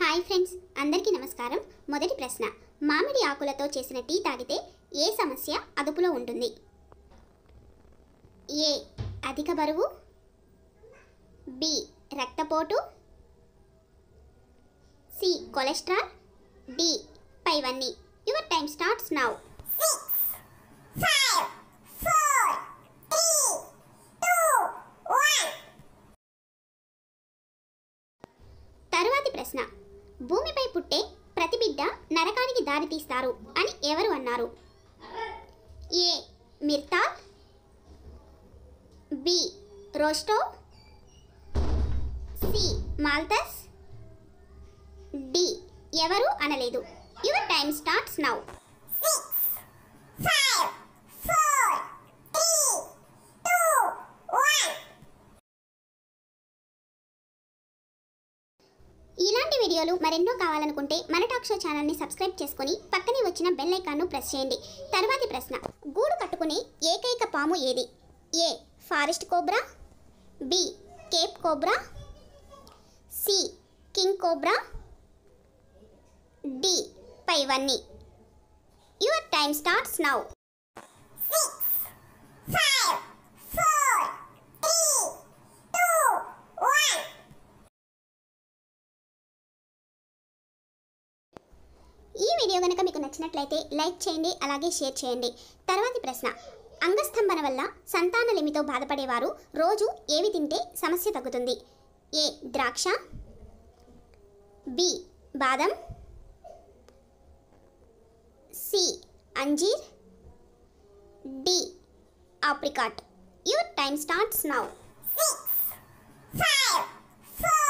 Hi friends, అందరికీ నమస్కారం. మొదటి ప్రశ్న, మామిడి ఆకులతో చేసిన టీ తాగితే ఏ సమస్య అదుపులో ఉంటుంది? ఏ అధిక బరువు, బి రక్తపోటు, సి కొలెస్ట్రాల్, డి పైవన్నీ. Your time starts now. 6, 5, 4, 3, 2, 1. తరువాతి ప్రశ్న, భూమిపై పుట్టే ప్రతి బిడ్డ నరకానికి దారి తీస్తారు అని ఎవరు అన్నారు? A Myrdal, B Rostow, C Malthus, D ఎవరు అనలేదు. Your time starts now. 6, 5, 4, 3, 2, 1. ఇలాంటి వీడియోలు మరెన్నో కావాలనుకుంటే మన టాక్ షో ఛానల్ని సబ్స్క్రైబ్ చేసుకొని పక్కనే వచ్చిన బెల్ ఐకాన్ను ప్రెస్ చేయండి. తర్వాతి ప్రశ్న, గూడు కట్టుకునే ఏకైక పాము ఏది? A forest cobra, B cape cobra, C king cobra, D పైవన్నీ. Your time starts now. 6, 5, 4, 3, 2, 1. ఈ వీడియో కనుక మీకు నచ్చినట్లయితే లైక్ చేయండి, అలాగే షేర్ చేయండి. తర్వాతి ప్రశ్న, అంగస్తంభన వల్ల సంతానలేమితో బాధపడేవారు రోజు ఏవి తింటే సమస్య తగ్గుతుంది? ఏ ద్రాక్ష, బి బాదం, సి అంజీర్, D apricot. Your time starts now. 6, 5, 4,